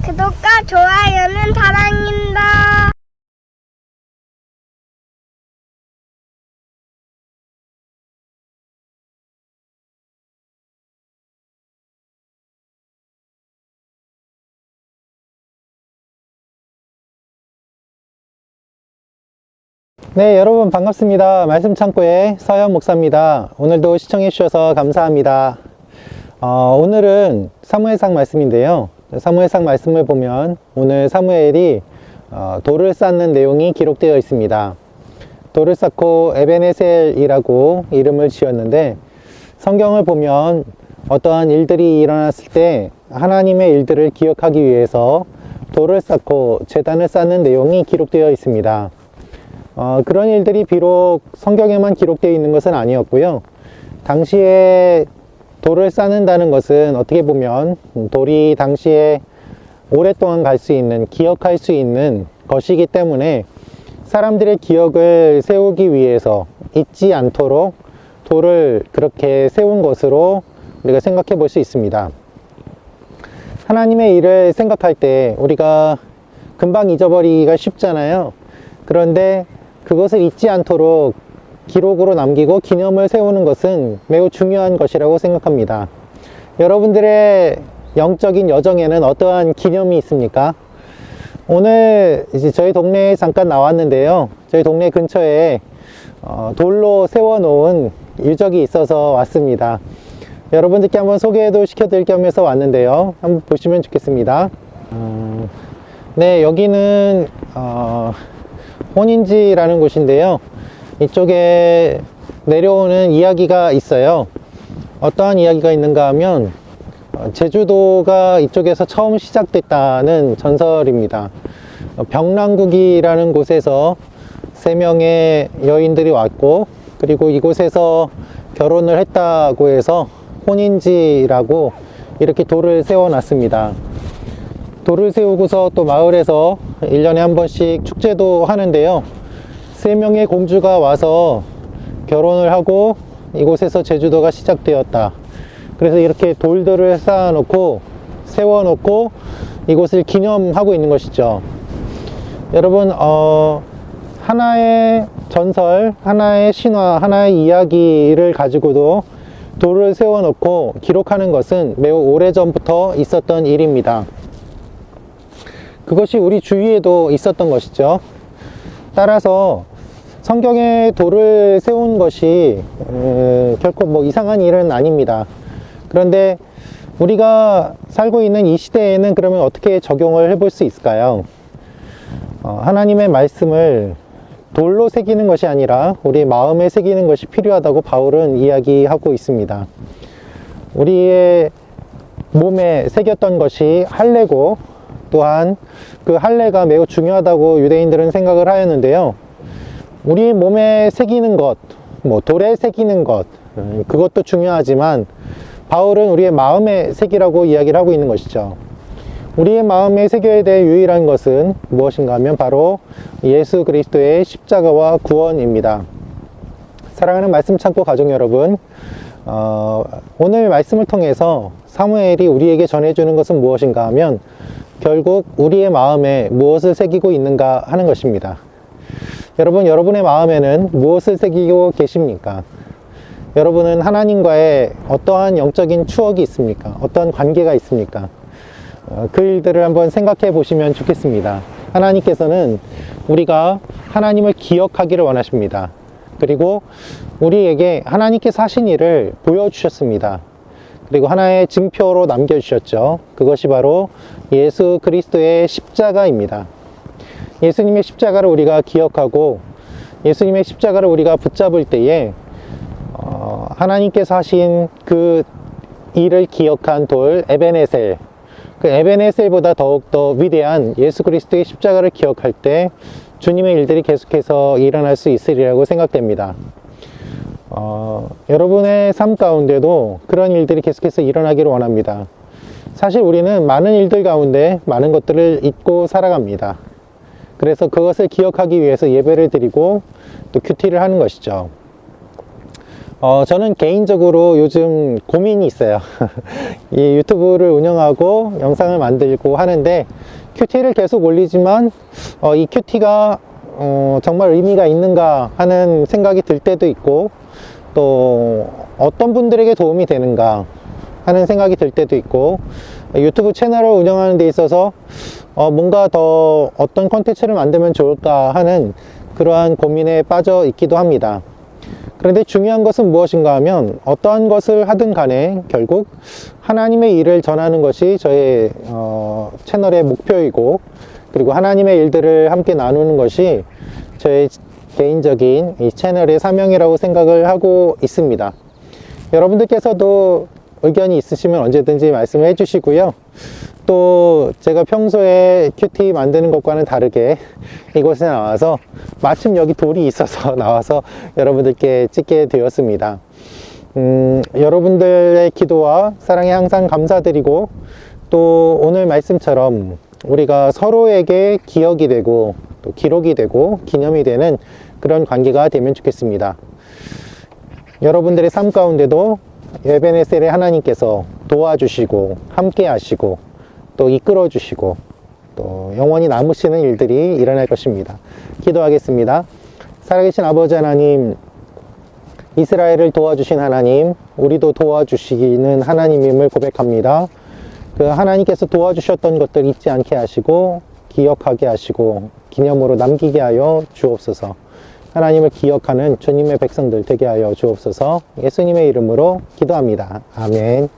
구독과 좋아요는 사랑입니다. 네, 여러분 반갑습니다. 말씀 창고의 서현 목사입니다. 오늘도 시청해 주셔서 감사합니다. 오늘은 사무엘상 말씀인데요. 사무엘상 말씀을 보면 오늘 사무엘이 돌을 쌓는 내용이 기록되어 있습니다. 돌을 쌓고 에벤에셀이라고 이름을 지었는데, 성경을 보면 어떠한 일들이 일어났을 때 하나님의 일들을 기억하기 위해서 돌을 쌓고 제단을 쌓는 내용이 기록되어 있습니다. 그런 일들이 비록 성경에만 기록되어 있는 것은 아니었고요. 당시에 돌을 쌓는다는 것은 어떻게 보면 돌이 당시에 오랫동안 갈 수 있는, 기억할 수 있는 것이기 때문에 사람들의 기억을 세우기 위해서 잊지 않도록 돌을 그렇게 세운 것으로 우리가 생각해 볼 수 있습니다. 하나님의 일을 생각할 때 우리가 금방 잊어버리기가 쉽잖아요. 그런데 그것을 잊지 않도록 기록으로 남기고 기념을 세우는 것은 매우 중요한 것이라고 생각합니다. 여러분들의 영적인 여정에는 어떠한 기념이 있습니까? 오늘 이제 저희 동네에 잠깐 나왔는데요. 저희 동네 근처에 돌로 세워놓은 유적이 있어서 왔습니다. 여러분들께 한번 소개도 시켜드릴 겸해서 왔는데요. 한번 보시면 좋겠습니다. 네, 여기는 혼인지라는 곳인데요. 이쪽에 내려오는 이야기가 있어요. 어떠한 이야기가 있는가 하면 제주도가 이쪽에서 처음 시작됐다는 전설입니다. 병랑국이라는 곳에서 3명의 여인들이 왔고, 그리고 이곳에서 결혼을 했다고 해서 혼인지라고 이렇게 돌을 세워 놨습니다. 돌을 세우고서 또 마을에서 1년에 한 번씩 축제도 하는데요. 3명의 공주가 와서 결혼을 하고 이곳에서 제주도가 시작되었다. 그래서 이렇게 돌들을 쌓아놓고 세워놓고 이곳을 기념하고 있는 것이죠. 여러분, 하나의 전설, 하나의 신화, 하나의 이야기를 가지고도 돌을 세워놓고 기록하는 것은 매우 오래전부터 있었던 일입니다. 그것이 우리 주위에도 있었던 것이죠. 따라서 성경에 돌을 세운 것이 결코 뭐 이상한 일은 아닙니다. 그런데 우리가 살고 있는 이 시대에는 그러면 어떻게 적용을 해볼 수 있을까요? 하나님의 말씀을 돌로 새기는 것이 아니라 우리 마음에 새기는 것이 필요하다고 바울은 이야기하고 있습니다. 우리의 몸에 새겼던 것이 할례고, 또한 그 할례가 매우 중요하다고 유대인들은 생각을 하였는데요. 우리 몸에 새기는 것, 돌에 새기는 것, 그것도 중요하지만 바울은 우리의 마음에 새기라고 이야기를 하고 있는 것이죠. 우리의 마음에 새겨야 될 유일한 것은 무엇인가 하면 바로 예수 그리스도의 십자가와 구원입니다. 사랑하는 말씀 창고 가족 여러분, 오늘 말씀을 통해서 사무엘이 우리에게 전해주는 것은 무엇인가 하면 결국 우리의 마음에 무엇을 새기고 있는가 하는 것입니다. 여러분, 여러분의 마음에는 무엇을 새기고 계십니까? 여러분은 하나님과의 어떠한 영적인 추억이 있습니까? 어떠한 관계가 있습니까? 그 일들을 한번 생각해 보시면 좋겠습니다. 하나님께서는 우리가 하나님을 기억하기를 원하십니다. 그리고 우리에게 하나님께서 하신 일을 보여주셨습니다. 그리고 하나의 증표로 남겨주셨죠. 그것이 바로 예수 그리스도의 십자가입니다. 예수님의 십자가를 우리가 기억하고 예수님의 십자가를 우리가 붙잡을 때에 하나님께서 하신 그 일을 기억한 돌 에벤에셀, 그 에벤에셀보다 더욱더 위대한 예수 그리스도의 십자가를 기억할 때 주님의 일들이 계속해서 일어날 수 있으리라고 생각됩니다. 여러분의 삶 가운데도 그런 일들이 계속해서 일어나기를 원합니다. 사실 우리는 많은 일들 가운데 많은 것들을 잊고 살아갑니다. 그래서 그것을 기억하기 위해서 예배를 드리고 또 큐티를 하는 것이죠. 저는 개인적으로 요즘 고민이 있어요. 이 유튜브를 운영하고 영상을 만들고 하는데 큐티를 계속 올리지만 이 큐티가 정말 의미가 있는가 하는 생각이 들 때도 있고, 또 어떤 분들에게 도움이 되는가 하는 생각이 들 때도 있고, 유튜브 채널을 운영하는 데 있어서 뭔가 더 어떤 콘텐츠를 만들면 좋을까 하는 그러한 고민에 빠져 있기도 합니다. 그런데 중요한 것은 무엇인가 하면 어떠한 것을 하든 간에 결국 하나님의 일을 전하는 것이 저의 채널의 목표이고, 그리고 하나님의 일들을 함께 나누는 것이 저의 개인적인 이 채널의 사명이라고 생각을 하고 있습니다. 여러분들께서도 의견이 있으시면 언제든지 말씀을 해주시고요. 또 제가 평소에 큐티 만드는 것과는 다르게 이곳에 나와서 마침 여기 돌이 있어서 나와서 여러분들께 찍게 되었습니다. 여러분들의 기도와 사랑에 항상 감사드리고, 또 오늘 말씀처럼 우리가 서로에게 기억이 되고 또 기록이 되고 기념이 되는 그런 관계가 되면 좋겠습니다. 여러분들의 삶 가운데도 에베네셀의 하나님께서 도와주시고 함께 하시고 또 이끌어 주시고 또 영원히 남으시는 일들이 일어날 것입니다. 기도하겠습니다. 살아계신 아버지 하나님, 이스라엘을 도와주신 하나님, 우리도 도와주시는 하나님임을 고백합니다. 그 하나님께서 도와주셨던 것들 잊지 않게 하시고 기억하게 하시고 기념으로 남기게 하여 주옵소서. 하나님을 기억하는 주님의 백성들 되게 하여 주옵소서. 예수님의 이름으로 기도합니다. 아멘.